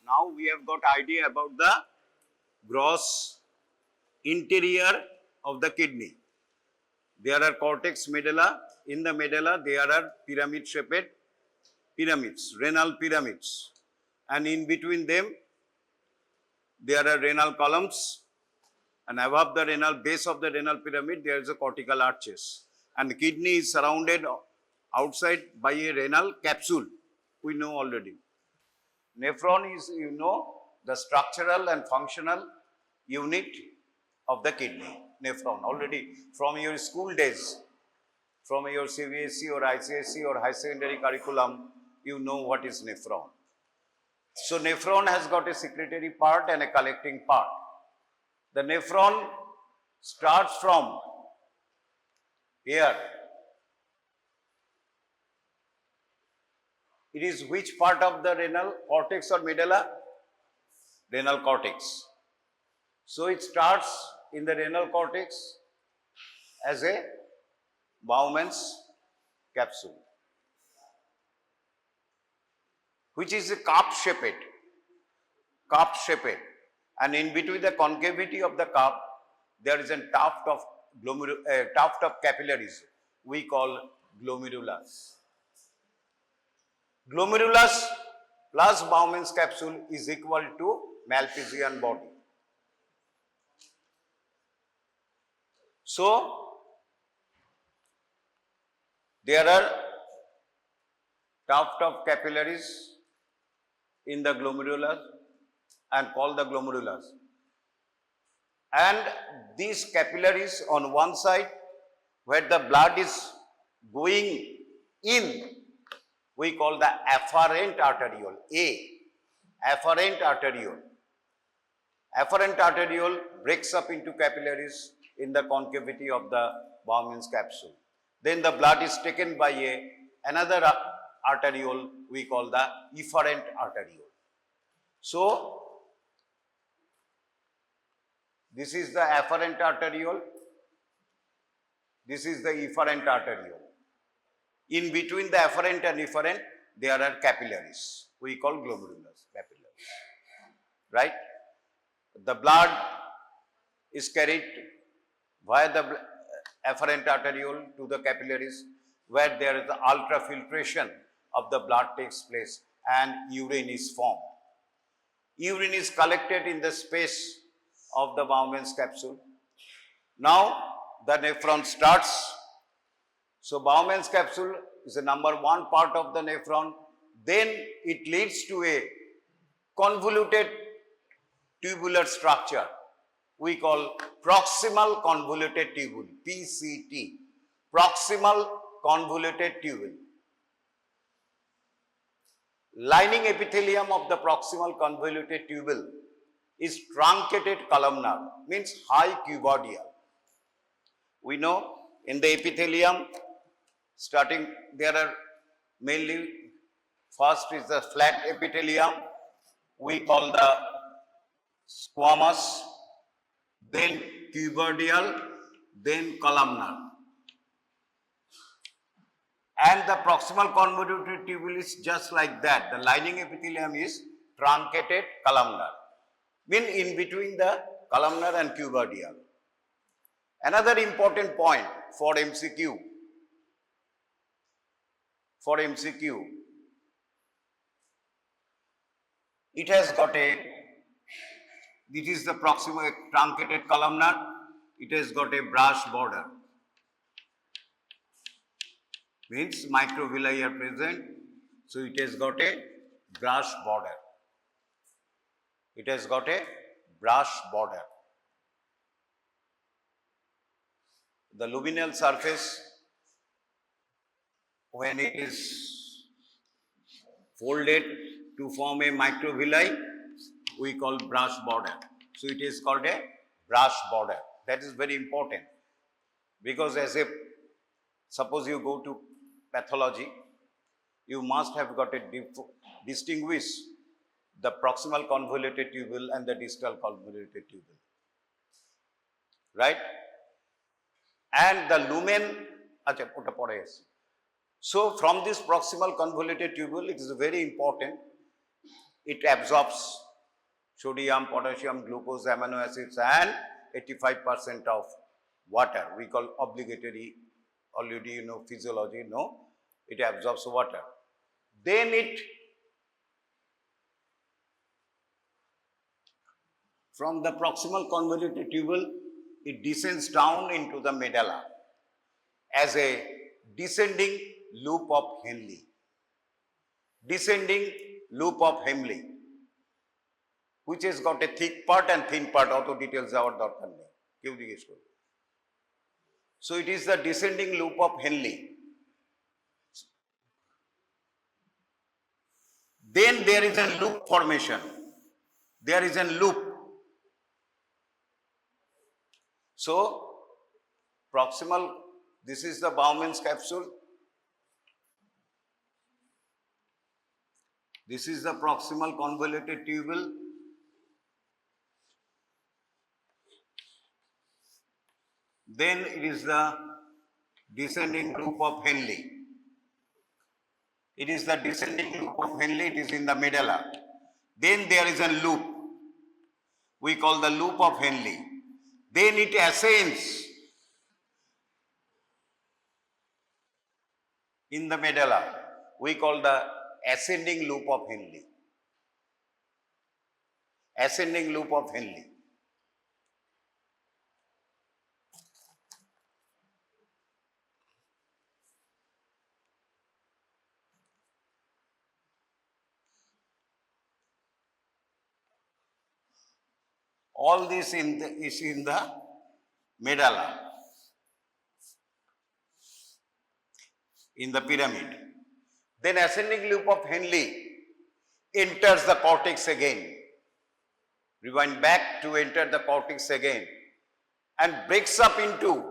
Now we have got idea about the gross interior of the kidney. There are cortex medulla. In the medulla, there are pyramid-shaped pyramids, renal pyramids. And in between them, there are renal columns. And above the renal base of the renal pyramid, there is a cortical arches. And the kidney is surrounded outside by a renal capsule. We know already. Nephron is, you know, the structural and functional unit of the kidney. Nephron, already from your school days, from your CBSE or ICSE or high secondary curriculum, you know what is nephron. So nephron has got a secretory part and a collecting part. The nephron starts from here. It is which part of the renal cortex or medulla? Renal cortex. So it starts in the renal cortex as a Bowman's capsule, which is a cup-shaped, and in between the concavity of the cup, there is a tuft of capillaries we call glomerulus. Glomerulus plus Bowman's capsule is equal to Malpighian body. So, there are tuft of capillaries in the glomerulus and called the glomerulus. And these capillaries on one side, where the blood is going in, we call the afferent arteriole, afferent arteriole. Afferent arteriole breaks up into capillaries in the concavity of the Bowman's capsule. Then the blood is taken by another arteriole we call the efferent arteriole. So, this is the afferent arteriole, this is the efferent arteriole. In between the afferent and efferent, there are capillaries. We call glomerulus capillaries. Right? The blood is carried via the afferent arteriole to the capillaries, where there is the ultrafiltration of the blood takes place and urine is formed. Urine is collected in the space of the Bowman's capsule. Now the nephron starts. So Bowman's capsule is the number one part of the nephron. Then it leads to a convoluted tubular structure we call proximal convoluted tubule, PCT, proximal convoluted tubule. Lining epithelium of the proximal convoluted tubule is truncated columnar, means high cuboidal. We know in the epithelium, starting there are mainly, first is the flat epithelium, we call the squamous, then cuboidal, then columnar. And the proximal convoluted tubule is just like that. The lining epithelium is truncated columnar, mean in between the columnar and cuboidal. Another important point for MCQ, it has got this is the proximal truncated columnar, it has got a brush border, means microvilli are present, so it has got a brush border. It has got a brush border. The luminal surface, when it is folded to form a microvilli, we call brush border. So it is called a brush border. That is very important, because suppose you go to pathology, you must have got to distinguish the proximal convoluted tubule and the distal convoluted tubule, right? And the lumen, so from this proximal convoluted tubule, it is very important. it absorbs sodium, potassium, glucose, amino acids and 85% of water. We call obligatory, already you know physiology, no? It absorbs water. Then it, from the proximal convoluted tubule, it descends down into the medulla as a descending loop of Henle. Descending loop of Henle, which has got a thick part and thin part, auto details our darkar nei, keu jigesh korbe. So it is the descending loop of Henle. Then there is a loop formation. There is a loop. So proximal, this is the Bowman's capsule. This is the proximal convoluted tubule. Then it is the descending loop of Henle. It is the descending loop of Henle, it is in the medulla. Then there is a loop, we call the loop of Henle. Then it ascends in the medulla, we call the ascending loop of Henle. Ascending loop of Henle. All this is in the medulla, in the pyramid. Then ascending loop of Henle enters the cortex again. Rewind back to enter the cortex again and breaks up into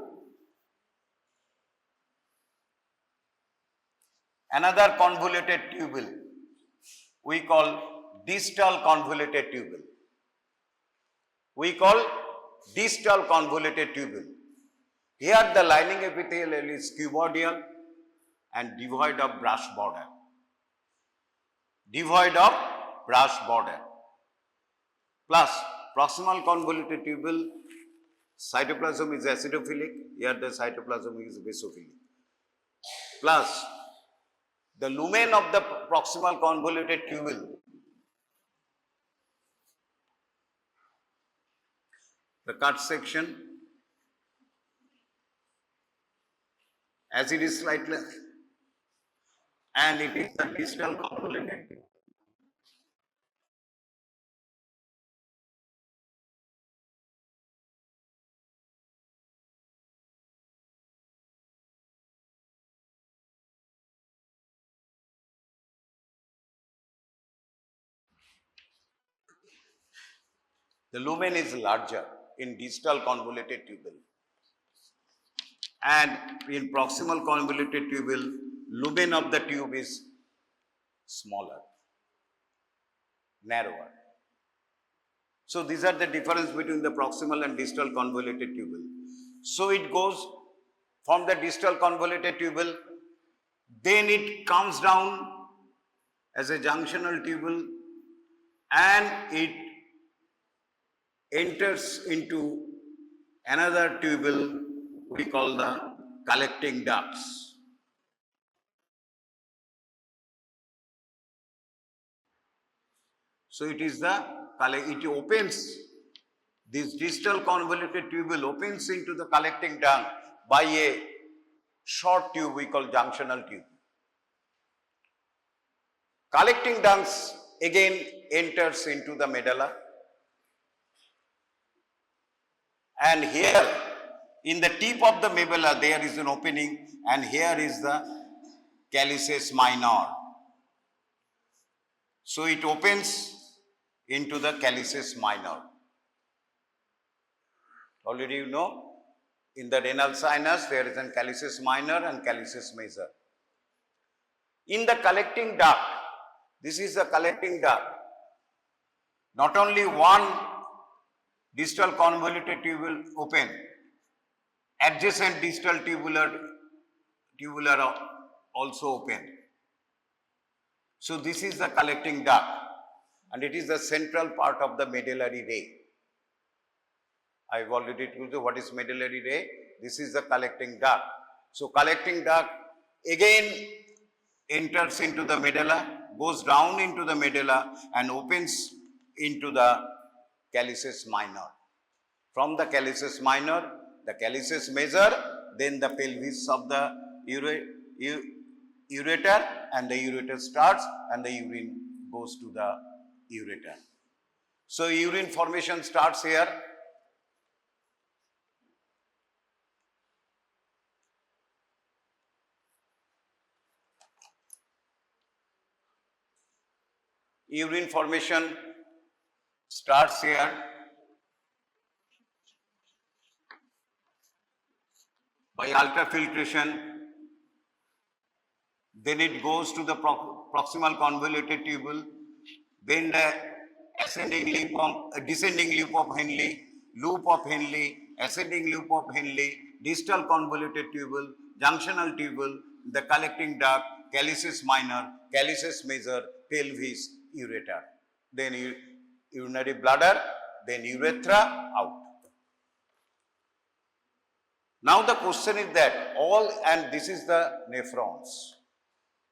another convoluted tubule. We call distal convoluted tubule. We call distal convoluted tubule. Here the lining epithelial is cuboidal and devoid of brush border. Devoid of brush border. Plus proximal convoluted tubule, cytoplasm is acidophilic, here the cytoplasm is basophilic. Plus the lumen of the proximal convoluted tubule, the cut section, as it is slightly, and it is the distal convoluted tubule. The lumen is larger in distal convoluted tubule, and in proximal convoluted tubule, lumen of the tube is smaller, narrower. So these are the difference between the proximal and distal convoluted tubule. So it goes from the distal convoluted tubule, then it comes down as a junctional tubule, and it enters into another tubule we call the collecting ducts. So it is it opens, this distal convoluted tubule opens into the collecting duct by a short tube we call junctional tube. Collecting ducts again enters into the medulla, and here in the tip of the medulla there is an opening, and here is the calyces minor. So it opens into the calyces minor. Already you know, in the renal sinus there is a calyces minor and calyces major. In the collecting duct, this is the collecting duct. Not only one distal convoluted tubule open, adjacent distal tubular also open. So this is the collecting duct. and it is the central part of the medullary ray. I've already told you what is medullary ray. This is the collecting duct. So collecting duct again enters into the medulla, goes down into the medulla and opens into the calyces minor. From the calyces minor, the calyces major, then the pelvis of the ureter, and the ureter starts and the urine goes to the ureter. So urine formation starts here. Urine formation starts here. By ultrafiltration, then it goes to the proximal convoluted tubule, then the descending loop of Henle, ascending loop of Henle, distal convoluted tubule, junctional tubule, the collecting duct, calyces minor, calyces major, pelvis, ureter, then urinary bladder, then urethra, out. Now the question is that and this is the nephrons.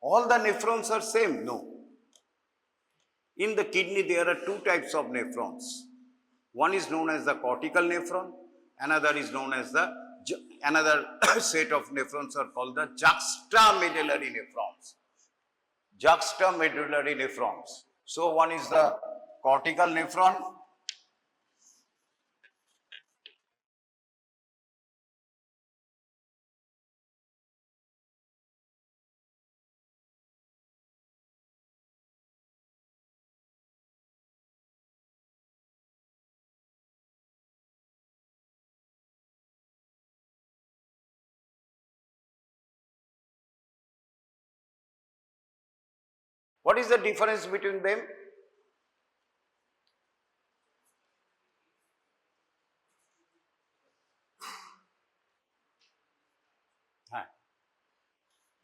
All the nephrons are same? No. In the kidney there are two types of nephrons. One is known as the cortical nephron, another is known as another set of nephrons are called the juxtamedullary nephrons. Juxtamedullary nephrons. So one is the cortical nephron, what is the difference between them?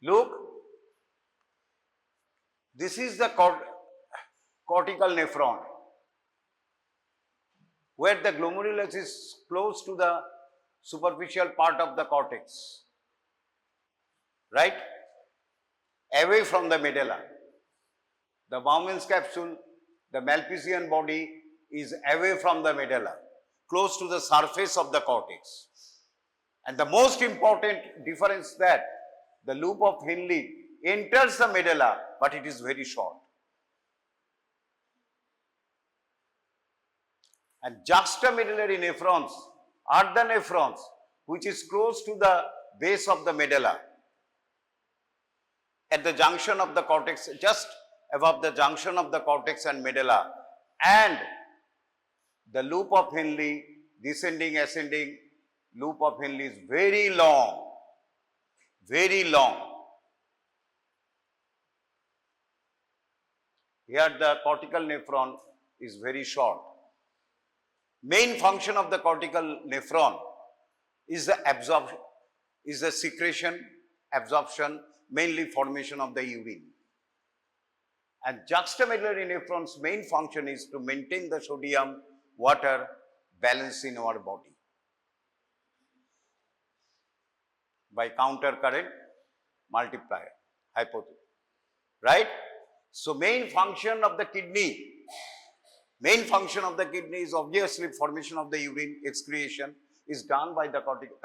Look, this is the cortical nephron, where the glomerulus is close to the superficial part of the cortex, right? Away from the medulla. The Bowman's capsule, the Malpighian body is away from the medulla, close to the surface of the cortex. And the most important difference that the loop of Henle enters the medulla, but it is very short. And juxtamedullary nephrons are the nephrons which is close to the base of the medulla, at the junction of the cortex, just above the junction of the cortex and medulla, and the loop of Henle, descending, ascending loop of Henle is very long, very long. Here the cortical nephron is very short. Main function of the cortical nephron is the absorption, is the secretion, absorption, mainly formation of the urine. And juxtamedullary nephron's main function is to maintain the sodium water balance in our body by counter current multiplier hypothesis, right? So main function of the kidney is obviously formation of the urine, excretion is done by the cortical.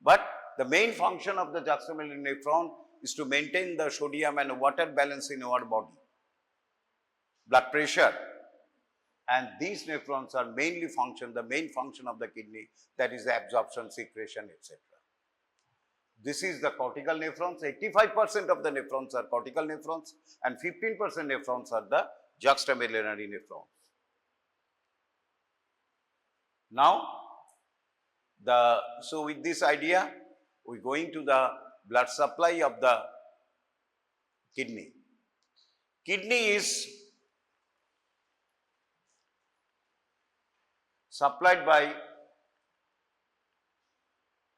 But the main function of the juxtamedullary nephron is to maintain the sodium and water balance in our body, blood pressure, and these nephrons are mainly the main function of the kidney, that is the absorption, secretion, etc. This is the cortical nephrons. 85% of the nephrons are cortical nephrons and 15% nephrons are the juxtamedullary nephrons. Now, so with this idea, we are going to the blood supply of the kidney. Kidney is supplied by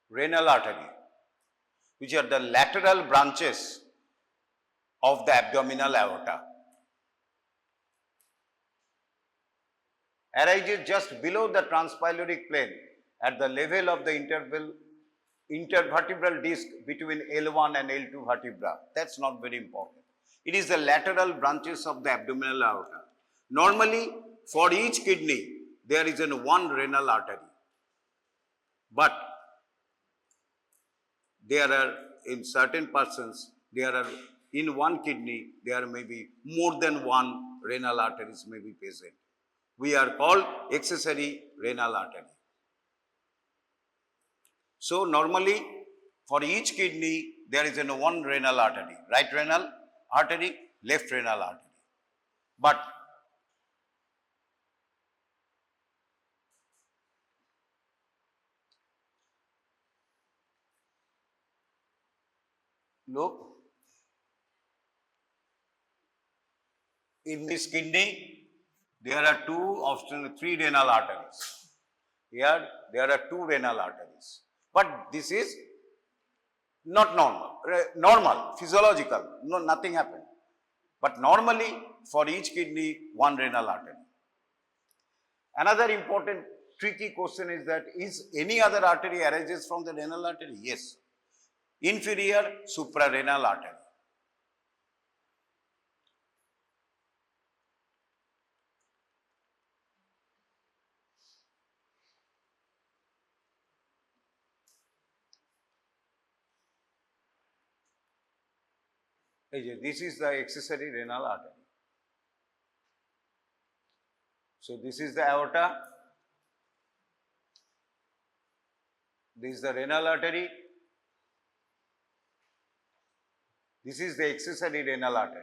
renal artery, which are the lateral branches of the abdominal aorta. arises just below the transpyloric plane at the level of the intervertebral disc between L1 and L2 vertebra. That's not very important. It is the lateral branches of the abdominal aorta. Normally, for each kidney, there is one renal artery. But there are, in certain persons, there are, in one kidney, there may be more than one renal arteries may be present. We are called accessory renal artery. So normally, for each kidney, there is one renal artery, right renal artery, left renal artery. But look, in this kidney, there are three renal arteries. Here, there are two renal arteries. But this is not normal, physiological, no, nothing happened. But normally, for each kidney, one renal artery. Another important tricky question is that, is any other artery arises from the renal artery? Yes. Inferior suprarenal artery. This is the accessory renal artery. So this is the aorta. This is the renal artery. This is the accessory renal artery.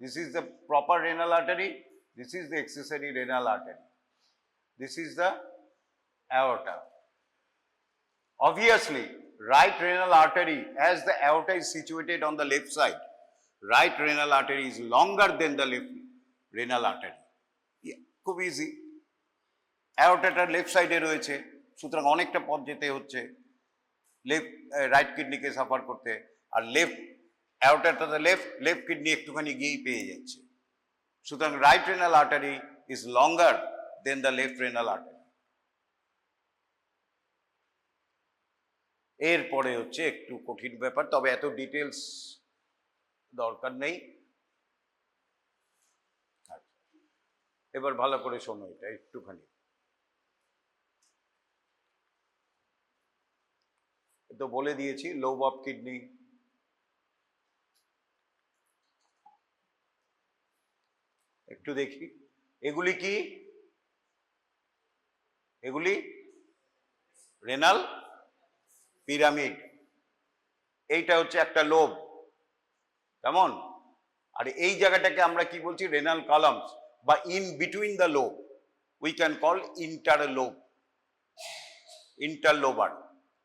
This is the proper renal artery. This is the accessory renal artery. This is the aorta. Obviously, right renal artery, as the aorta is situated on the left side, right renal artery is longer than the left renal artery. খুব easy, অ্যাওর্টাটা left সাইডে রয়েছে, সুতরাং অনেকটা পথ যেতে হচ্ছে right কিডনিকে suffer করতে, আর লেফট অ্যাওর্টাটা লেফট কিডনি একটুখানি গিয়েই পেয়ে যাচ্ছে। সুতরাং right renal artery is longer than the left renal artery. এরপরে হচ্ছে একটু কঠিন ব্যাপার, তবে এত ডিটেলস দরকার নেই। এবার ভালো করে শোনো, এটা একটুখানি তো বলে দিয়েছি, লোব অফ কিডনি, একটু দেখি এগুলি কি, এগুলি রেনাল পিরামিড, এইটা হচ্ছে একটা লোব, কেমন? আর এই জায়গাটাকে আমরা কি বলছি? রেনাল কলামস, বা in between the lobe we can call interlobar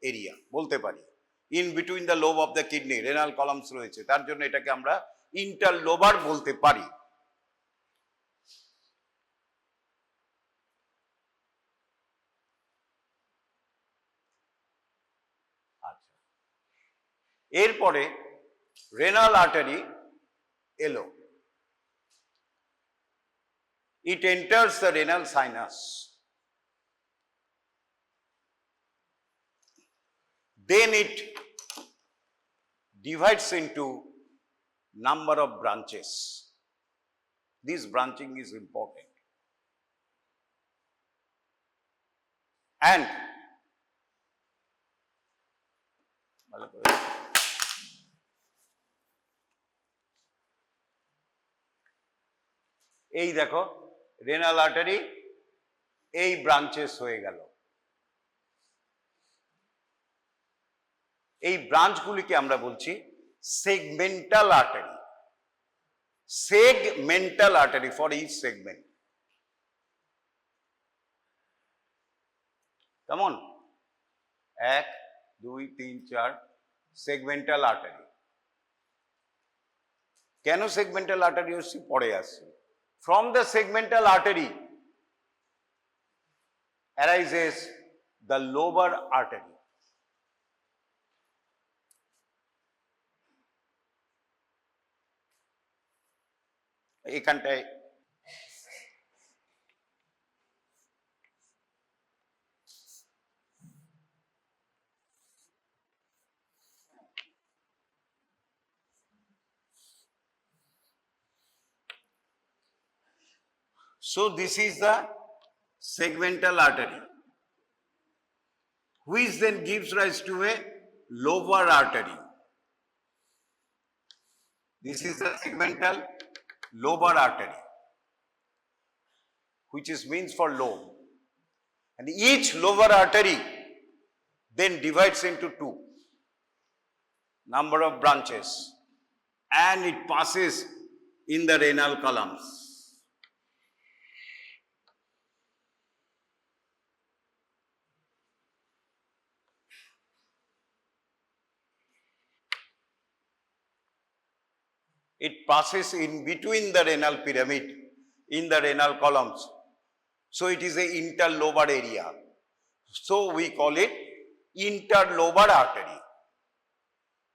area বলতে পারি। In between the lobe of the kidney renal columns রয়েছে, তার জন্য এটাকে আমরা ইন্টারলোবার বলতে পারি। আচ্ছা, এরপরে রেনাল আর্টারি এলো, it enters the renal sinus, then it divides into number of branches. This branching is important, and এই দেখো রেনাল আর্টারি এই ব্রাঞ্চেস হয়ে গেল। এই ব্রাঞ্চগুলিকে আমরা বলছি segmental artery. Segmental artery for each segment, কেমন? 1 2 3 4 সেগমেন্টাল আর্টারি। কেন সেগমেন্টাল আর্টারি হচ্ছে পরে আসছে। From the segmental artery arises the lobar artery. এখানটায় So this is the segmental artery, which then gives rise to a lobar artery. This is the segmental lobar artery, which is means for lobe. And each lobar artery then divides into two number of branches, and it passes in the renal columns. It passes in between the renal pyramid, in the renal columns. So it is a interlobar area. So we call it interlobar artery.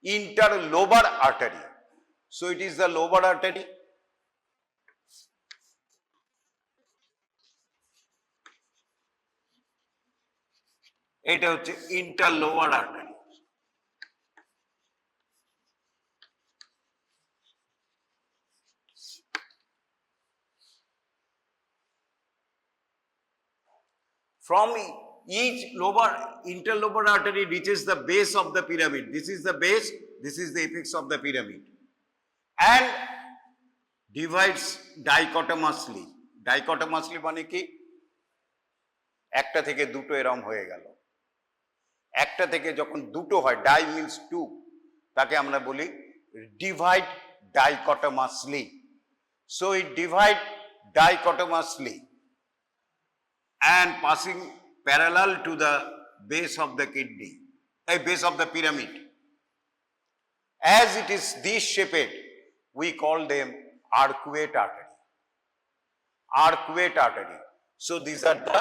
Interlobar artery. So it is the lobar artery. এটা হচ্ছে interlobar artery. From each interlobar artery reaches the base of the pyramid. This is the base, this is the apex of the pyramid. And divides dichotomously. Dichotomously মানে কি? একটা থেকে দুটো এরম হয়ে গেল। একটা থেকে যখন দুটো হয়, ডাই মিন্স টু, তাকে আমরা বলি divide dichotomously. So it divide dichotomously and passing parallel to the base of the kidney, base of the pyramid. As it is this shaped, we call them arcuate artery. Arcuate artery. So these are the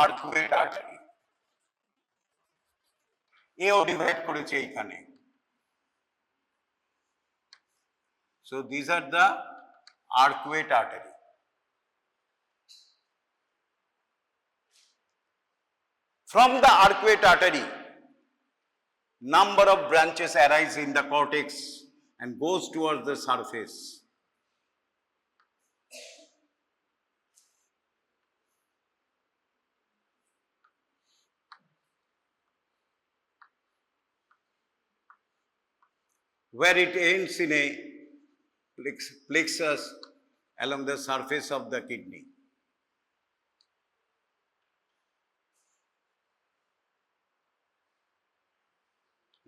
arcuate artery. এও divide করেছে এইখানে। So these are the arcuate artery. From the arcuate artery, number of branches arise in the cortex and goes towards the surface. Where it ends in a plexus along the surface of the kidney.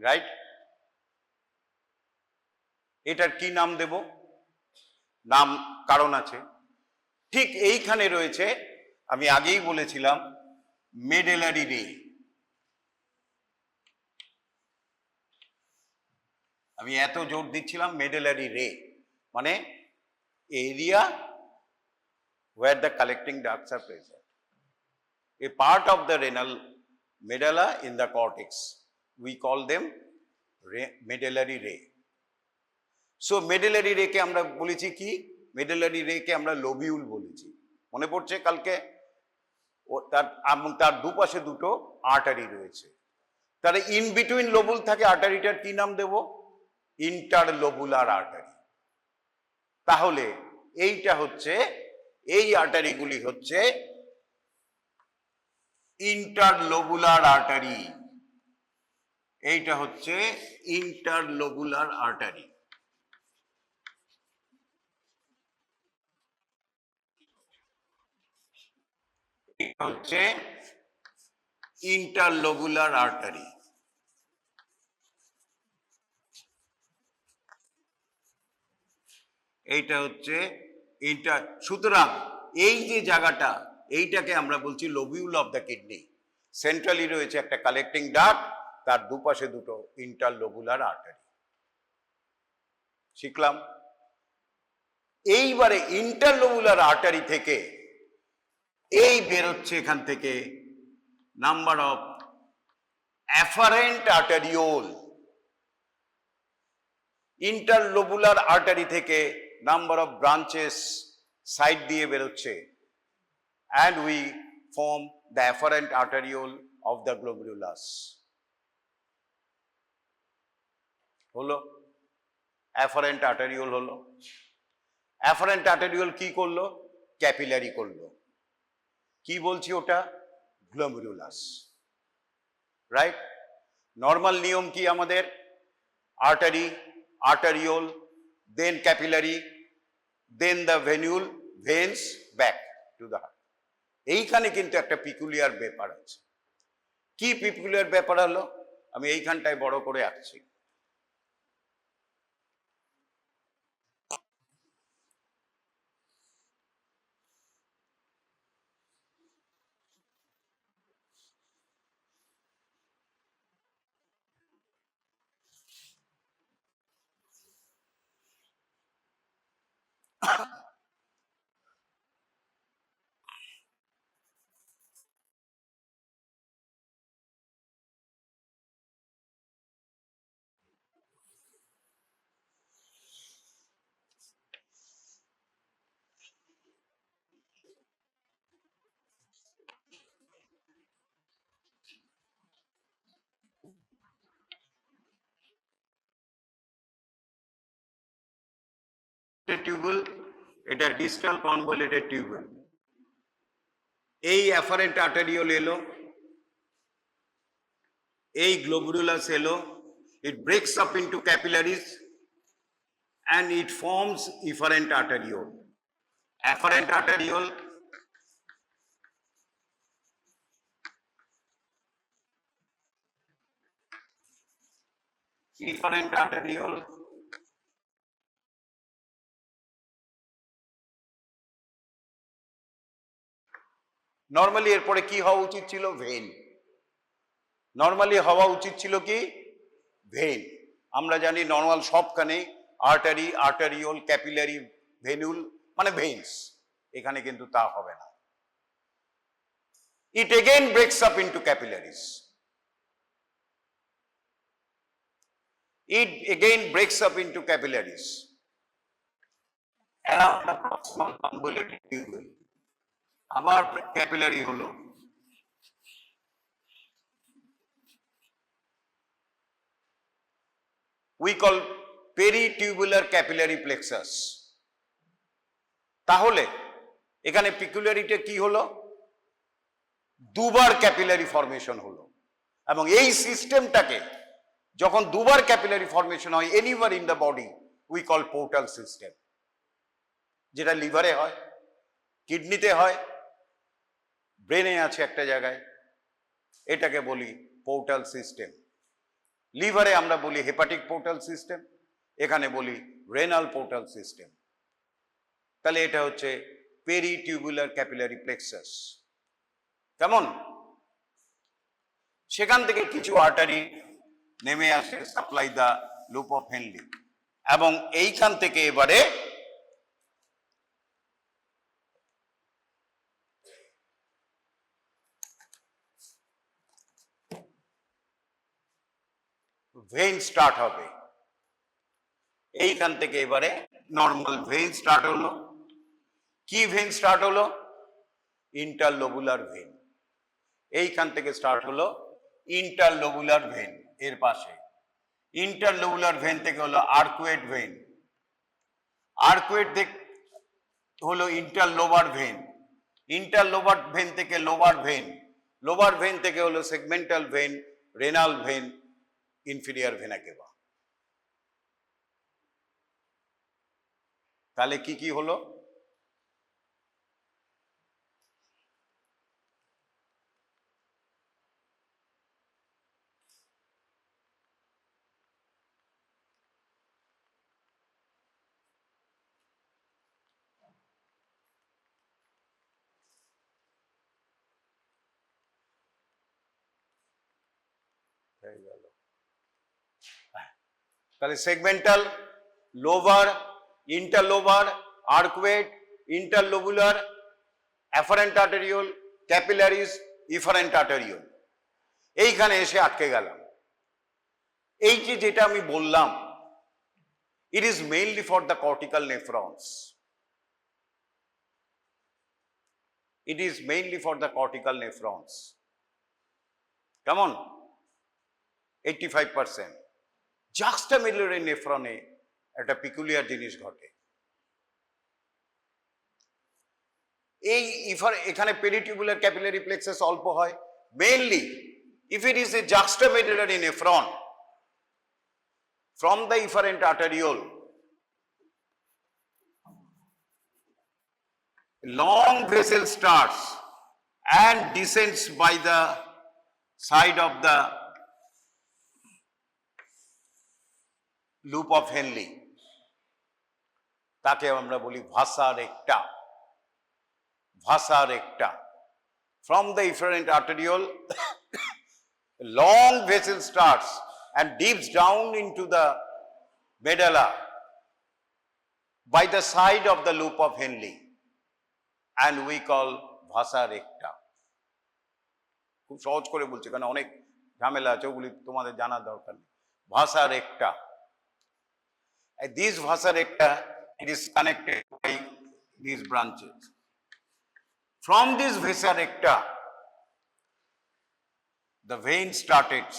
Right? এটার কি নাম দেব? নাম কারণ আছে। ঠিক এইখানে রয়েছে, আমি আগেই বলেছিলাম, মেডেলারি রে। আমি এত জোর দিচ্ছিলাম মেডেলারি রে মানে area where the collecting ducts are present, a part of the renal medulla in the cortex. We call them medullary ray. So medullary ray কে আমরা বলেছি কি? medullary ray কে আমরা লোবিউল বলেছি। মনে পড়ছে কালকে? তার দুপাশে দুটো আর্টারি রয়েছে। তাহলে ইন বিটুইন লোবুল থাকে আর্টারিটার কি নাম দেব? Interlobular artery. তাহলে এইটা হচ্ছে, এই আর্টারিগুলি হচ্ছে ইন্টারলোবুলার আর্টারি। এইটা হচ্ছে ইন্টারলোবুলার আর্টারি। এটা হচ্ছে ইন্টারলোবুলার আর্টারি। এইটা হচ্ছে সুতরাং এই যে জায়গাটা, এইটাকে আমরা বলছি lobule of the kidney. Centrally রয়েছে একটা কালেক্টিং ডাক্ট, তার দুপাশে দুটো ইন্টারলোবুলার আর্টারি। শিখলাম। এইবারে ইন্টারলোবুলার আর্টারি থেকে এই বেরোচ্ছে এখান থেকে number of afferent arteriole. Interlobular artery থেকে নাম্বার অফ ব্রাঞ্চেস সাইড দিয়ে বেরোচ্ছে, and we form the afferent arteriole of the glomerulus. হলো afferent arteriole হলো। afferent arteriole কি করলো? ক্যাপিলারি করলো, কি বলছি ওটা? Glomerulus, right? নর্মাল নিয়ম কি আমাদের? Artery, arteriole, then capillary, then the venule, veins, back to the heart. এইখানে কিন্তু একটা পিকুলিয়ার ব্যাপার আছে। কি পিকুলিয়ার ব্যাপার হলো? আমি এইখানটায় বড় করে আঁকছি। টিউবুল, এটা ডিস্টাল কনভলিউটেড টিউবুল। এই অ্যাফারেন্ট আর্টারিওল এলো, এই গ্লোমেরুলাস এলো, it breaks up into capillaries and it forms efferent arteriole. Afferent arteriole, efferent arteriole, normally এরপরে কি হওয়া উচিত ছিল? ভেন। নর্মালি হওয়া উচিত ছিল কি? ভেন। আমরা জানি নর্মাল সবখানে আর্টারি, আর্টারিওল, ক্যাপিলারি, ভেনুল মানে ভেন্স। এখানে কিন্তু তা হবে না। It again breaks up into capillaries. It again breaks up into capillaries. আবার ক্যাপিলারি হলো, we call peritubular capillary plexus. তাহলে এখানে পিকুলারিটা কি হলো? দুবার ক্যাপিলারি ফর্মেশন হলো। এবং এই সিস্টেমটাকে যখন দুবার ক্যাপিলারি ফর্মেশন হয় anywhere in the body, we call portal system. যেটা লিভারে হয়, কিডনিতে হয়, ব্রেনে আছে একটা জায়গায়, এটাকে বলি পোর্টাল সিস্টেম। লিভারে আমরা বলি হেপাটিক পোর্টাল সিস্টেম, এখানে বলি রেনাল পোর্টাল সিস্টেম। তাহলে এটা হচ্ছে পেরিটিউবুলার ক্যাপিলারি প্লেক্সাস। কেমন? সেখান থেকে কিছু আর্টারি নেমে আসে, supply the loop of Henley, এবং এইখান থেকে এবারে ভেইন স্টার্ট হবে। এইখান থেকে এবারে নর্মাল ভেইন স্টার্ট হলো। কি ভেইন স্টার্ট হলো? Interlobular vein. এইখান থেকে স্টার্ট হলো ইন্টারলোবুলার ভেইন। এর পাশে ইন্টারলোবুলার ভেইন থেকে হলো আর্কুয়েট ভেইন। আর্কুয়েট হলো ইন্টারলোবার ভেইন। ইন্টারলোবার ভেইন থেকে লোবার ভেইন। লোবার ভেইন থেকে হলো segmental vein, renal vein, inferior vena cava. তাহলে কি কি হলো? তাহলে সেগমেন্টাল, লোভার, interlobar, arcuate, interlobular, afferent arteriole, capillaries, efferent arteriole. এইখানে এসে আটকে গেলাম। এই যে যেটা আমি বললাম, it is mainly for the cortical nephrons. It is mainly for the cortical nephrons. কেমন? 85%। জাক্সটামিলিয়ারি নেফ্রনে একটা পিকুলিয়ার জিনিস ঘটে। এই এখানে পেরিটিউবুলার ক্যাপিলারি প্লেক্সাস অল্প হয়। Mainly if it is a juxtamedullary nephron from the efferent arteriole, long vessel starts and descends by the side of the loop of Henle, তাকে আমরা বলি ভাসা রেক্টা। ভাসা রেক্টা from the efferent arteriole a long vessel starts and dips down into the medulla by the side of the loop of Henle and we call ভাসা রেক্টা। খুব সহজ করে বলছি কারণ অনেক ঝামেলা আছে, ওগুলি তোমাদের জানার দরকার নেই। ভাসা রেক্টা, this ভাসা রেক্টা it is connected by these branches. From this vasa recta the vein starts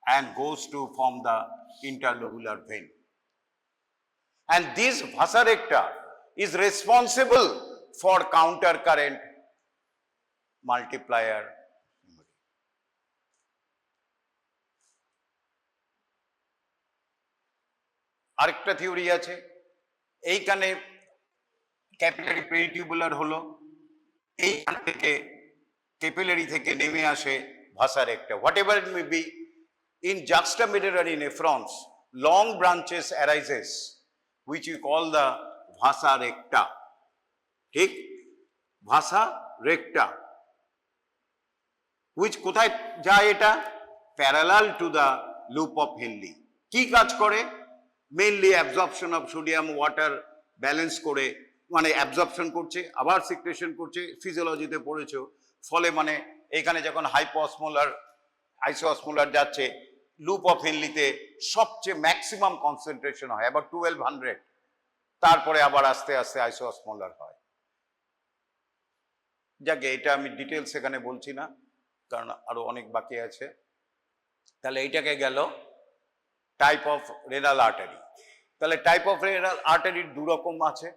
and goes to form the interlobular vein, and this vasa recta is responsible for counter current multiplier. আরেকটা theory আছে, এইখানে capillary পেরিটিউবুলার হলো, এইখান থেকে capillary থেকে নেমে আসে vasa recta. Whatever it may be, in juxtamedullary nephrons long branches arises which we call the ভাসা রেক্টা। ঠিক, ভাসা রেক্টা which কোথায় যায়? এটা parallel to the loop of Henley. কি কাজ করে? Mainly absorption of sodium water balance করে, মানে অ্যাবজর্পশন করছে আবার সিক্রেশন করছে, ফিজিওলজিতে পড়েছো। ফলে মানে এখানে যখন হাইপোঅসমোলার আইসোঅসমোলার যাচ্ছে, লুপ অফ হেনলিতে সবচেয়ে ম্যাক্সিমাম কনসেন্ট্রেশন হয় আবার 1200, তারপরে আবার আস্তে আস্তে আইসোঅসমোলার হয়। যাকে এটা আমি ডিটেলস এখানে বলছি না কারণ আরো অনেক বাকি আছে। তাহলে এইটাকে গেল টাইপ অফ রেনাল আর্টারি। তাহলে টাইপ অফ রেনাল আর্টারির দু রকম আছে,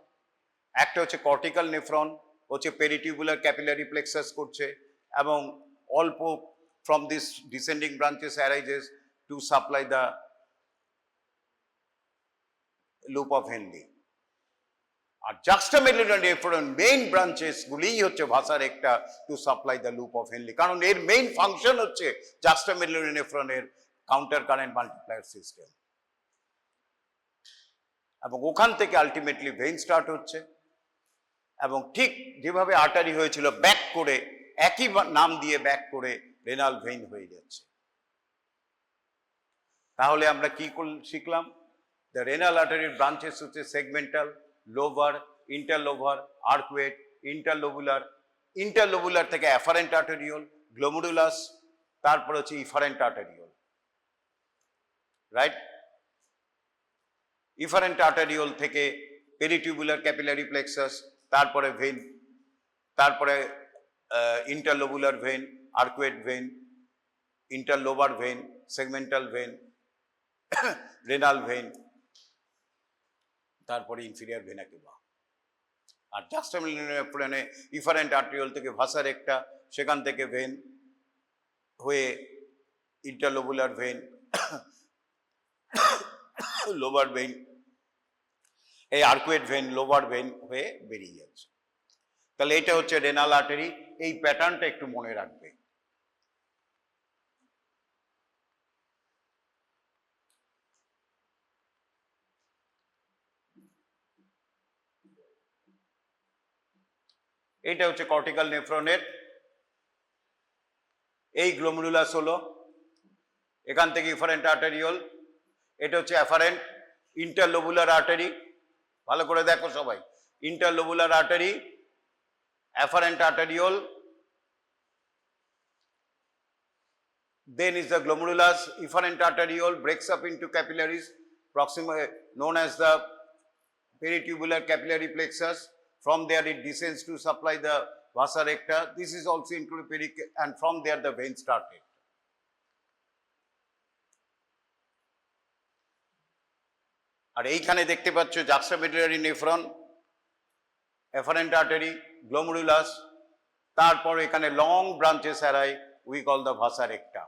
একটা হচ্ছে কর্টিক্যাল নেফ্রন, হচ্ছে পেরিটিউবুলার ক্যাপিলারি প্লেক্সাস করছে এবং অল্প from this descending branches arises to supply the loop of Henle. আর juxtamedullary nephron মেইন ব্রাঞ্চেস গুলিই হচ্ছে vasa recta to supply the loop of Henle, কারণ এর মেইন ফাংশন হচ্ছে juxtamedullary নেফ্রনের কাউন্টার কারেন্ট মাল্টিপ্লায়ার সিস্টেম। এবং ওখান থেকে আলটিমেটলি ভেইন স্টার্ট হচ্ছে এবং ঠিক যেভাবে আর্টারি হয়েছিল ব্যাক করে, একই নাম দিয়ে ব্যাক করে রেনাল ভেইন হয়ে যাচ্ছে। তাহলে আমরা কি শিখলাম? দ্য রেনাল আর্টারির ব্রাঞ্চেস হচ্ছে সেগমেন্টাল, লোভার, ইন্টারলোভার, আর্কুয়েট, ইন্টারলোবুলার, ইন্টারলোবুলার থেকে অ্যাফারেন্ট আর্টেরিওল, গ্লোমেরুলাস, তারপর হচ্ছে efferent arteriole, right? Efferent arteriole থেকে পেরিটিউবুলার ক্যাপিলারি প্লেক্সাস, তারপরে ভেইন, তারপরে interlobular vein, arcuate vein, interlobar vein, segmental vein, renal vein, তারপরে ইনফিরিয়ার ভেনা কেভা। আর জাক্সটামেডুলারি ইফারেন্ট আর্টেরিওল থেকে vasa recta, সেখান থেকে ভেইন হয়ে ইন্টারলোবুলার ভেইন, লোবার ভেইন, এই আর্কুয়েট ভেইন, লোবার ভেইন হয়ে বেরিয়ে যাচ্ছে। তাহলে এটা হচ্ছে রেনাল আর্টারি। এই প্যাটার্নটা একটু মনে রাখবে। এটা হচ্ছে কর্টিক্যাল নেফ্রনের, এই গ্লোমেরুলাস হলো, এখান থেকে ইফারেন্ট আর্টেরিওল, এটা হচ্ছে অ্যাফারেন্ট ইন্টারলোবুলার আর্টারি। ভালো করে দেখো সবাই, interlobular artery, afferent arteriole, then is the glomerulus. Efferent arteriole breaks up into capillaries proximal known as the peritubular capillary plexus. From there it descends to supply the vasa recta. This is also included and from there the vein started. আর এইখানে দেখতে পাচ্ছ juxtamedullary nephron, efferent artery, glomerulus, তারপর এখানে long branches arise, we call the vasa recta.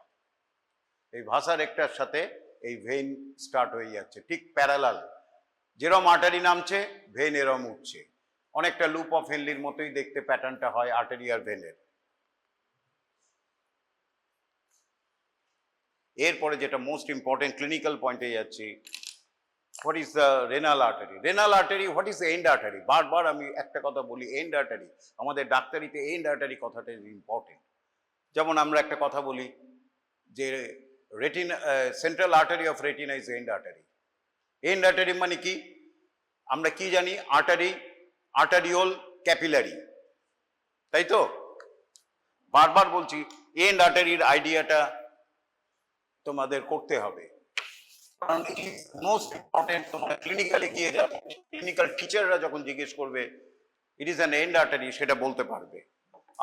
এই ভাসা Richter সাথে এই vein start হয়ে যাচ্ছে ঠিক প্যারালাল, যেরম আর্টারি নামছে ভেইন এরম উঠছে, অনেকটা লুপ অফ হেনলির মতোই দেখতে প্যাটার্নটা হয় আর্টারি আর ভেনের। এরপরে যেটা মোস্ট ইম্পর্টেন্ট ক্লিনিক্যাল পয়েন্টে যাচ্ছি, what is the renal artery? Renal artery, what is the end artery? বারবার আমি একটা কথা বলি, এন্ড আর্টারি। আমাদের ডাক্তারিতে এন্ড আর্টারি কথাটা ইজ ইম্পর্টেন্ট। যেমন আমরা একটা কথা বলি যে retina, central artery of retina is end artery. End artery মানে কি? আমরা কি জানি? আর্টারি, আর্টারিওল, ক্যাপিলারি, তাই তো? বারবার বলছি এন্ড আর্টারির আইডিয়াটা তোমাদের করতে হবে, কারণ মোস্ট ইম্পর্টেন্ট। তোমরা ক্লিনিক্যালে গিয়ে যাবে, ক্লিনিক্যাল টিচাররা যখন জিজ্ঞেস করবে it is an end artery, সেটা বলতে পারবে।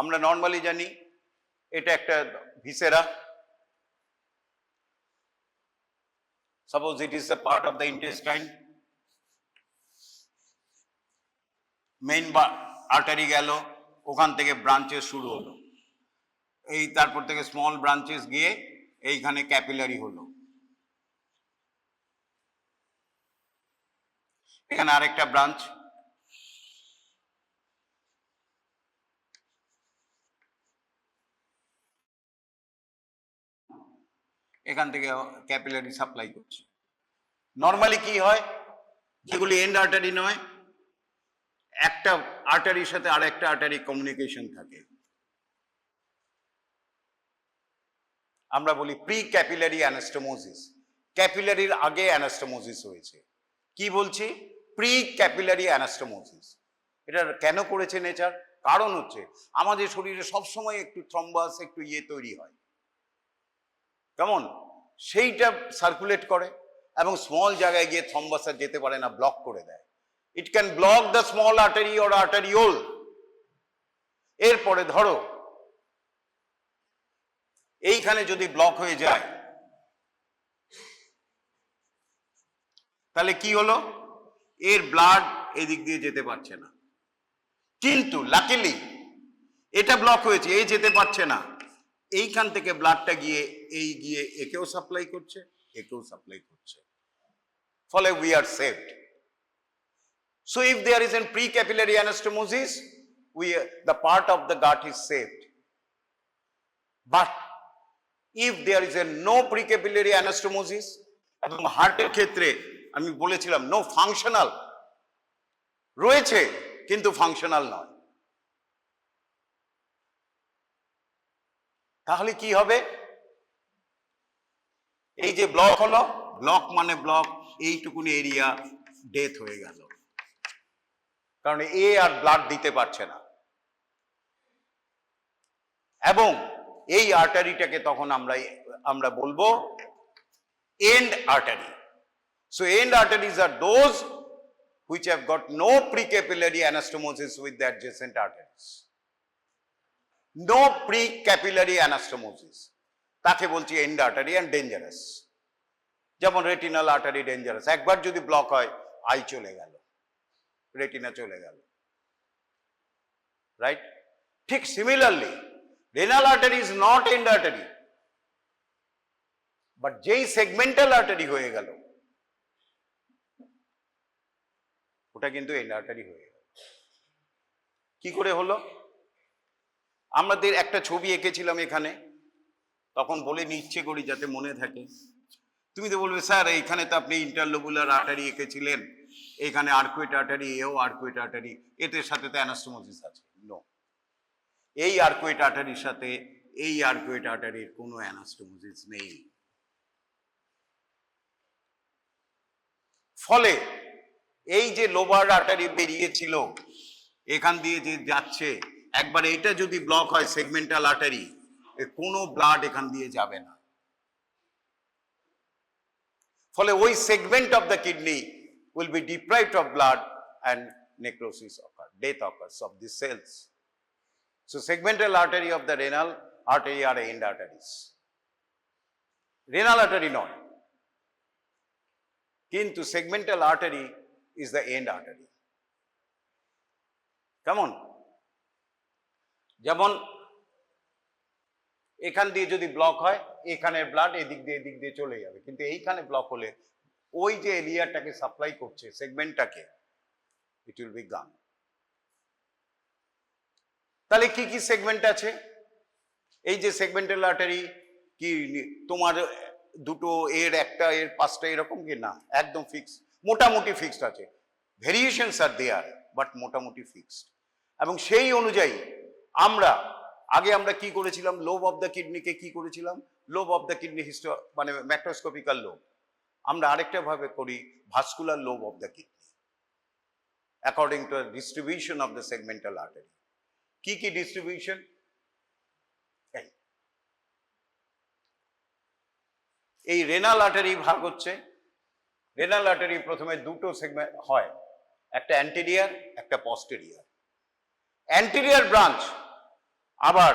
আমরা নর্মালি জানি এটা একটা viscera, suppose it is a part of the intestine, main artery গেল, ওখান থেকে ব্রাঞ্চেস শুরু হলো, এই তারপর থেকে স্মল ব্রাঞ্চেস গিয়ে এইখানে ক্যাপিলারি হলো, এখানে আরেকটা ব্রাঞ্চ, এখান থেকে ক্যাপিলারি সাপ্লাই করছে। নর্মালি কি হয়, যেগুলি এন্ড আর্টারি নয়, একটা আর্টারির সাথে আরেকটা আর্টারি কমিউনিকেশন থাকে, আমরা বলি প্রি ক্যাপিলারি অ্যানাস্টোমোসিস। ক্যাপিলারির আগে অ্যানাস্টোমোসিস হয়েছে। কি বলছি? Pre capillary anastomosis. এটা কেন করেছে নেচার? কারণ হচ্ছে আমাদের শরীরে সবসময় একটু থ্রম্বাস, একটু তৈরি হয়, কেমন? সেইটা সার্কুলেট করে এবং স্মল জায়গায় গিয়ে থ্রম্বাস আর যেতে পারে না, ব্লক করে দেয়। It can block the small artery or arteriole. এরপরে ধরো এইখানে যদি ব্লক হয়ে যায় তাহলে কি হলো? এর ব্লাড এদিক দিয়ে যেতে পারছে না, কিন্তু লাকিলি এটা ব্লক হয়েছে, এই যেতে পারছে না, এইখান থেকে ব্লাডটা গিয়ে গিয়ে একেও সাপ্লাই করছে, একেও সাপ্লাই করছে, ফলে we are saved. So if there is an pre capillary anastomosis, the part of the gut is saved. But if there is a no precapillary anastomosis, এবং হার্টের ক্ষেত্রে আমি বলেছিলাম নো ফাংশনাল রয়েছে কিন্তু ফাংশনাল নয়, তাহলে কি হবে? এই যে ব্লক হলো, ব্লক মানে ব্লক, এইটুকুনি এরিয়া ডেথ হয়ে গেল, কারণ এ আর ব্লাড দিতে পারছে না। এবং এই আর্টারিটাকে তখন আমরা বলবো end artery. So end arteries are those which have got no precapillary anastomosis with the adjacent arteries. No precapillary anastomosis, তাকে বলছি এন্ড আর্টারি অ্যান্ড ডেঞ্জারাস। যেমন রেটিনাল আর্টারি ডেঞ্জারাস, একবার যদি ব্লক হয় আই চলে গেল, রেটিনা চলে গেল, রাইট? ঠিক similarly renal artery is not end artery, but যেই সেগমেন্টাল আর্টারি হয়ে গেল ওটা কিন্তু এন্ড আর্টারি হয়ে গেল। কি করে হলো? আমাদের একটা ছবি এঁকেছিলাম এখানে, তখন বলে নিচ্ছে করি যাতে মনে থাকে। তুমি তো বলবে স্যার এইখানে তো আপনি ইন্টারলোবুলার আর্টারি এঁকেছিলেন, এখানে আর্কুয়েট আর্টারি, এও আর্কুয়েট আর্টারি, এদের সাথে তো অ্যানাস্টোমোসিস আছে। নো, এই আর্কুয়েট আর্টারির সাথে এই আর্কুয়েট আর্টারির কোনো অ্যানাস্টোমোসিস নেই। ফলে এই যে লোবার আর্টারি বেরিয়েছিল এখান দিয়ে যে যাচ্ছে, একবার এটা যদি ব্লক হয় সেগমেন্টাল আর্টারি, কোনো ব্লাড এখান দিয়ে যাবে না, ফলে ওই segment of the kidney will be deprived of blood and necrosis occur, death occurs of these cells. So segmental artery of the renal artery are end arteries. Renal artery নয়, কিন্তু segmental artery is the end artery. কেমন? যেমন এখান দিয়ে যদি block হয়, এখানের blood এদিক দিয়ে চলে যাবে, কিন্তু এইখানে ব্লক হলে ওই যে এরিয়াটাকে সাপ্লাই করছে, সেগমেন্টটাকে, ইট উইল বি গান। তাহলে কি কি সেগমেন্ট আছে? এই যে সেগমেন্টাল আর্টারি কি তোমার দুটো এর একটা এর পাঁচটা এরকম কি না, একদম ফিক্স, মোটামুটি ফিক্সড আছে। ভেরিয়েশনস আর দেয়ার, বাট মোটামুটি ফিক্সড। এবং সেই অনুযায়ী আমরা কি করেছিলাম, লোব অফ দ্য কিডনিকে কি করেছিলাম, লোব অফ দ্য কিডনি মানে ম্যাক্রোস্কোপিক্যাল লোব। আমরা আরেকটা ভাবে করি vascular lobe of the kidney, according to distribution of the segmental artery. কি কি ডিস্ট্রিবিউশন? এই রেনাল আর্টারি ভাগ হচ্ছে, রেনাল আর্টারি প্রথমে দুটো সেগমেন্ট হয়, একটা অ্যান্টেরিয়ার, একটা পস্টেরিয়ার। অ্যান্টেরিয়ার ব্রাঞ্চ আবার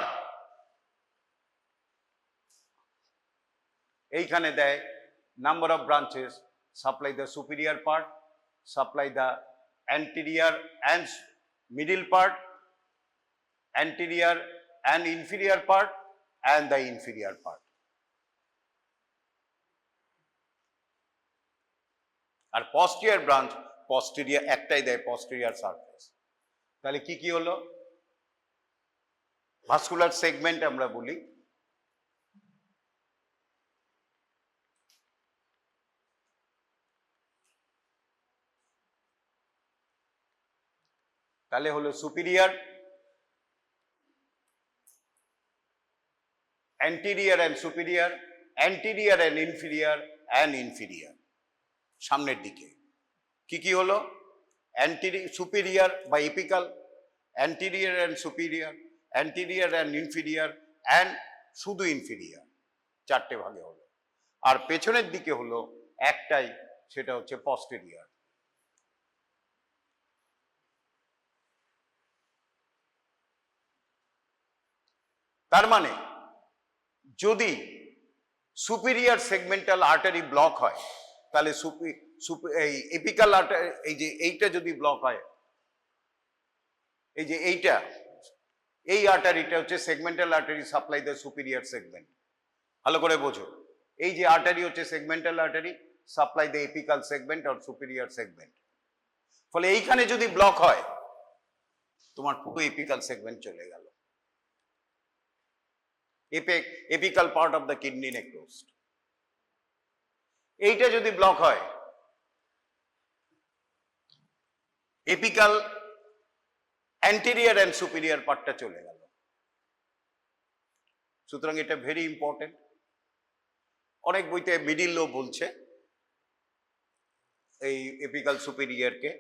এইখানে দেয় number of branches, supply the superior part, supply the anterior and middle part, anterior and inferior part and the inferior part. আর posterior branch, posterior একটাই দেয়, posterior surface। তাহলে কি কি হলো? ভাস্কুলার সেগমেন্ট আমরা বলি, তাহলে হলো superior, anterior and superior, anterior and inferior and inferior। সামনের দিকে কি কি হলো? সুপিরিয়ার বা apical, anterior and superior, anterior and inferior and শুধু inferior, চারটে ভাগে হলো। আর পেছনের দিকে হলো একটাই, সেটা হচ্ছে posterior। তার মানে যদি সুপিরিয়ার সেগমেন্টাল আর্টারি ব্লক হয়, তাহলে এই এপিকাল আর্টারি, এই যে এইটা যদি ব্লক হয়, এই যে এই আর্টারিটা হচ্ছে segmental artery, supply the superior segment. ভালো করে বোঝো, এই যে আর্টারি হচ্ছে segmental artery, supply the apical segment or superior segment. ফলে এইখানে যদি ব্লক হয়, তোমার পুরো এপিকাল সেগমেন্ট চলে গেল, apical part of the kidney necrosed. এইটা যদি ব্লক হয়, এপিকাল অ্যান্টেরিয়র অ্যান্ড সুপিরিয়র পার্টটা চলে গেল। সুতরাং এটা ভেরি ইম্পর্টেন্ট। অনেক বইতে মিডিল লোব বলছে এই এপিকাল সুপিরিয়রকে।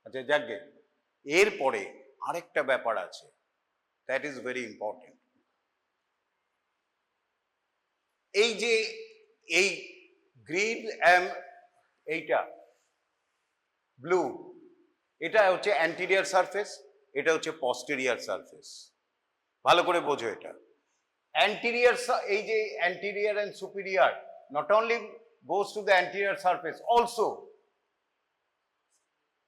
আচ্ছা যাকে, এরপরে আরেকটা ব্যাপার আছে, দ্যাট ইজ ভেরি ইম্পর্টেন্ট। এই যে এই গ্রিন এইটা ব্লু, এটা হচ্ছে অ্যান্টেরিয়র সারফেস, এটা হচ্ছে পস্টেরিয়র সারফেস। ভালো করে বোঝো এটা। অ্যান্টেরিয়র, এই যে anterior and superior not only goes to the anterior surface, also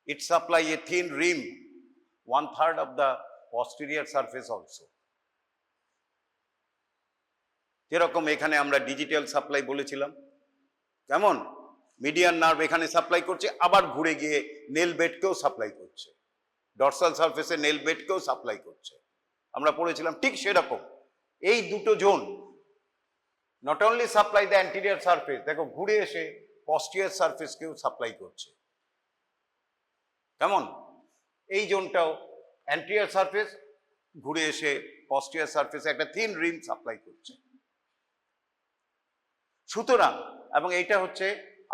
it supply a thin rim, 1/3 of the posterior surface also। যেরকম এখানে আমরা ডিজিটাল সাপ্লাই বলেছিলাম, কেমন মিডিয়ান নার্ভ এখানে সাপ্লাই করছে, আবার ঘুরে গিয়ে নেল বেডকেও সাপ্লাই করছে, ডরসাল সারফেসে নেল বেডকেও সাপ্লাই করছে, আমরা পড়েছিলাম। ঠিক সেরকম এই দুটো zone not only supply the anterior surface, দেখো ঘুরে এসে পস্টিরিয়র সারফেসকেও সাপ্লাই করছে। কেমন এই জোনটাও অ্যান্টেরিয়র সারফেস ঘুরে এসে পস্টিরিয়র সারফেসে একটা থিন রিম সাপ্লাই করছে। সুতরাং, এবং এইটা হচ্ছে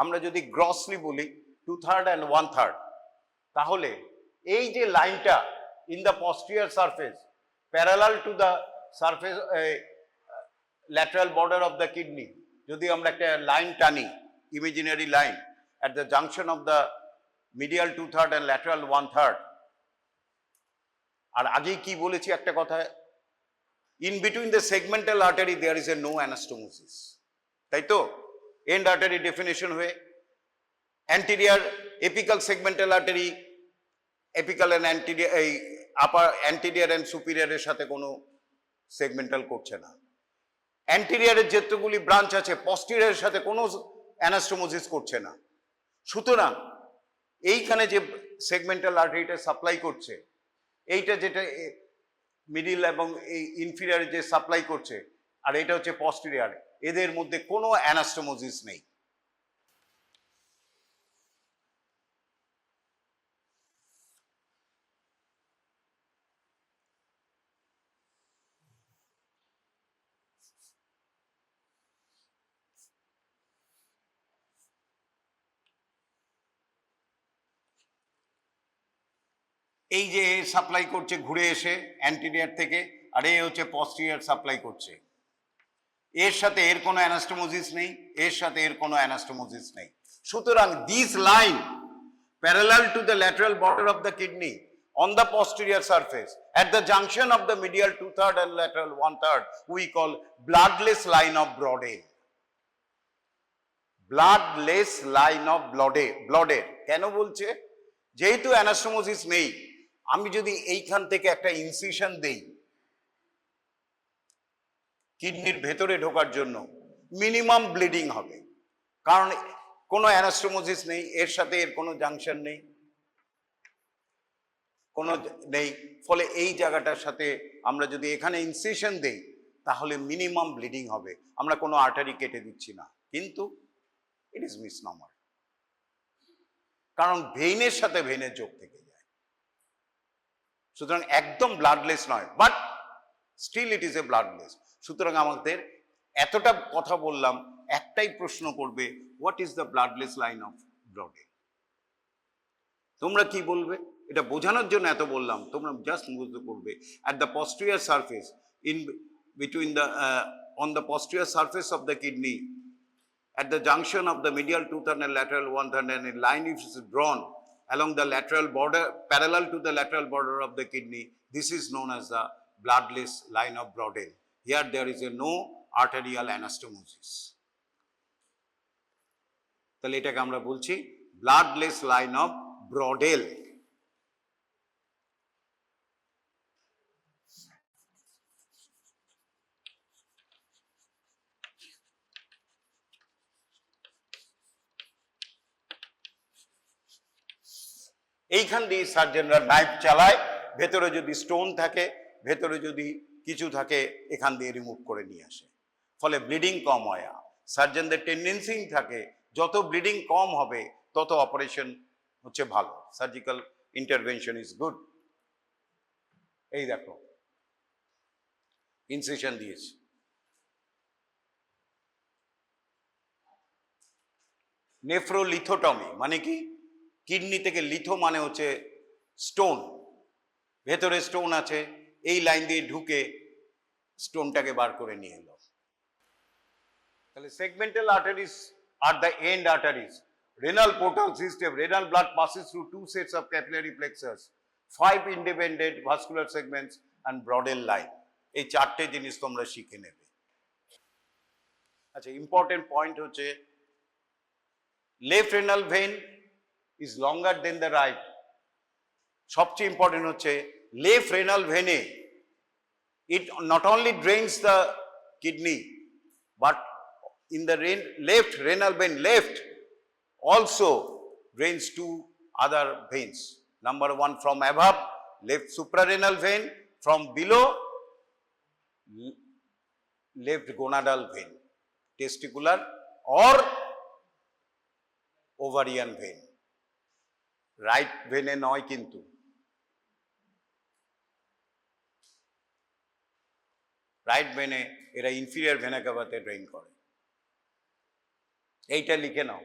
আমরা যদি গ্রসলি বলি 2/3 and 1/3, তাহলে এই যে লাইনটা in the posterior surface parallel to the surface lateral border of the kidney, যদি আমরা একটা লাইন টানি, imaginary line at the junction of the medial 2/3 and lateral 1/3, আর আগেই কি বলেছি একটা কথা, in between the segmental artery there is a no anastomosis, তাই তো? এন্ড আর্টারি ডেফিনেশন হয়ে anterior apical segmental artery apical and anterior এই আপার অ্যান্টিরিয়ার অ্যান্ড সুপিরিয়রের সাথে কোনো সেগমেন্টাল করছে না। অ্যান্টিরিয়ারের যেতগুলি ব্রাঞ্চ আছে পস্টিরিয়রের সাথে কোনো অ্যানাস্টোমোসিস করছে না। সুতরাং এইখানে যে সেগমেন্টাল আর্টারিটা সাপ্লাই করছে, এইটা যেটা মিডিল এবং এই ইনফিরিয়র যে সাপ্লাই করছে, আর এটা হচ্ছে পস্টিরিয়র, এদের মধ্যে কোনো অ্যানাস্টোমোসিস নেই। এই যে সাপ্লাই করছে ঘুরে এসে অ্যান্টিরিয়র থেকে, আর এ হচ্ছে পস্টিরিয়র সাপ্লাই করছে, এর সাথে এর কোনো অ্যানাস্টোমোসিস নেই, এর সাথে এর কোনো অ্যানাস্টোমোসিস নেই। সুতরাং this line parallel to the lateral border of the kidney on the posterior surface at the junction of the medial 2/3 and lateral 1/3 we call bloodless line of Brodel. Bloodless line of Brodel কেন বলছে? যেহেতু anastomosis নেই, আমি যদি এইখান থেকে একটা incision দেই কিডনির ভেতরে ঢোকার জন্য, মিনিমাম ব্লিডিং হবে, কারণ কোনো অ্যানাস্টোমোসিস নেই, এর সাথে এর কোনো জাংশন নেই, কোনো নেই। ফলে এই জায়গাটার সাথে আমরা যদি এখানে ইনসিশন দেই তাহলে মিনিমাম ব্লিডিং হবে। আমরা কোনো আর্টারি কেটে দিচ্ছি না, কিন্তু ইট ইজ মিসনমার, কারণ ভেইনের সাথে ভেইনের যোগ থেকে যায়। সুতরাং একদম ব্লাডলেস নয়, but still it is a bloodless. সুতরাং আমাদের এতটা কথা বললাম, একটাই প্রশ্ন করবে, what is the bloodless line of Brodel? তোমরা কি বলবে? এটা বোঝানোর জন্য এত বললাম, তোমরা জাস্ট বুঝতে করবে at the posterior surface in between the on the posterior surface of the kidney at the junction of the medial 2/3 and lateral 1/3 and a line is drawn along the lateral border parallel to the lateral border of the kidney. This is known as the bloodless line of Brodel. Here there is a no arterial anastomosis. তাহলে এটাকে আমরা বলছি bloodless line of ব্রডেল। এইখান দিয়ে সার্জনরা knife চালায়, ভেতরে যদি stone থাকে, ভেতরে যদি কিছু থাকে, এখান দিয়ে রিমুভ করে নিয়ে আসে, ফলে ব্লিডিং কম হয়। সার্জনদের টেন্ডেন্সি থাকে যত ব্লিডিং কম হবে তত অপারেশন হচ্ছে ভালো, সার্জিক্যাল ইন্টারভেনশন ইজ গুড। এই দেখো ইনসিশন দিয়েছে। নেফ্রোলিথোটমি মানে কি? কিডনি থেকে লিথো মানে হচ্ছে স্টোন, ভেতরে স্টোন আছে, এই লাইন দিয়ে ঢুকে স্টোনটাকে বার করে নিয়ে এলো। তাহলে segmental arteries are the end arteries, renal portal system, renal blood passes through two sets of capillary plexus, 5 independent vascular segments and Brodel line. এই চারটে জিনিস তোমরা শিখে নেবে। আচ্ছা, ইম্পর্টেন্ট পয়েন্ট হচ্ছে left renal vein is longer than the right. সবচেয়ে important হচ্ছে লেফট রেনাল ভেনে it not only drains the kidney but in the left renal vein left also drains two other veins. Number one from above, left suprarenal vein, from below, left gonadal vein, testicular or ovarian vein. Right vein এ নয় কিন্তু। Right ভেনে এরা inferior vena কাভাতে drain করে। এইটা লিখে নাও।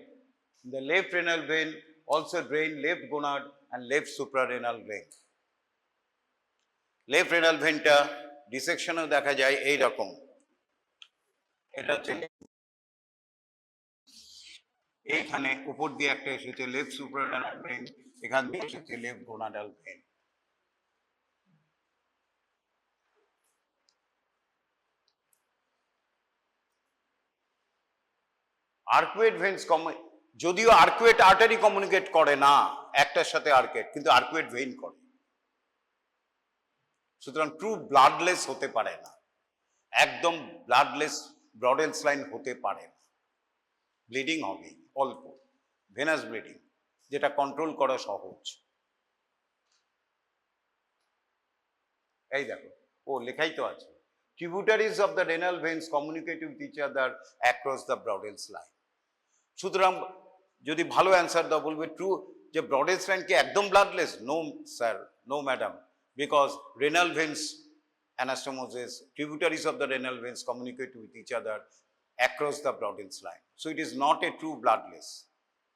The left renal vein also drain left gonad and left suprarenal vein. Left renal vein টা ডিসেকশনেও দেখা যায় এই রকম। এটা হচ্ছে এইখানে উপর দিয়ে একটা এসেছে লেফট সুপ্রারেনাল ভেন, এখান দিয়ে এসেছে left gonadal vein. Arcuate veins যদিও আর্কুয়েট আর্টারি কমিউনিকেট করে না একটার সাথে আর্কুয়েট, কিন্তু আর্কুয়েট ভেইন করে। সুতরাং ট্রু ব্লাডলেস হতে পারে না, একদম ব্লাডলেস ব্রডেলস লাইন হতে পারে না। ব্লিডিং হবে অল্প, ভেনাস ব্লিডিং, যেটা কন্ট্রোল করা সহজ। এই দেখো, ও লেখাই তো আছে, tributaries of the renal veins communicate with each other across the Brodels line. সুতরাং যদি ভালো অ্যান্সার দাও বলবে ট্রু যে ব্রডেলস লাইন কি একদম bloodless? No sir, no madam, because renal veins anastomosis, tributaries of the renal veins communicate with each other across the Brodels line. So it is not a true bloodless.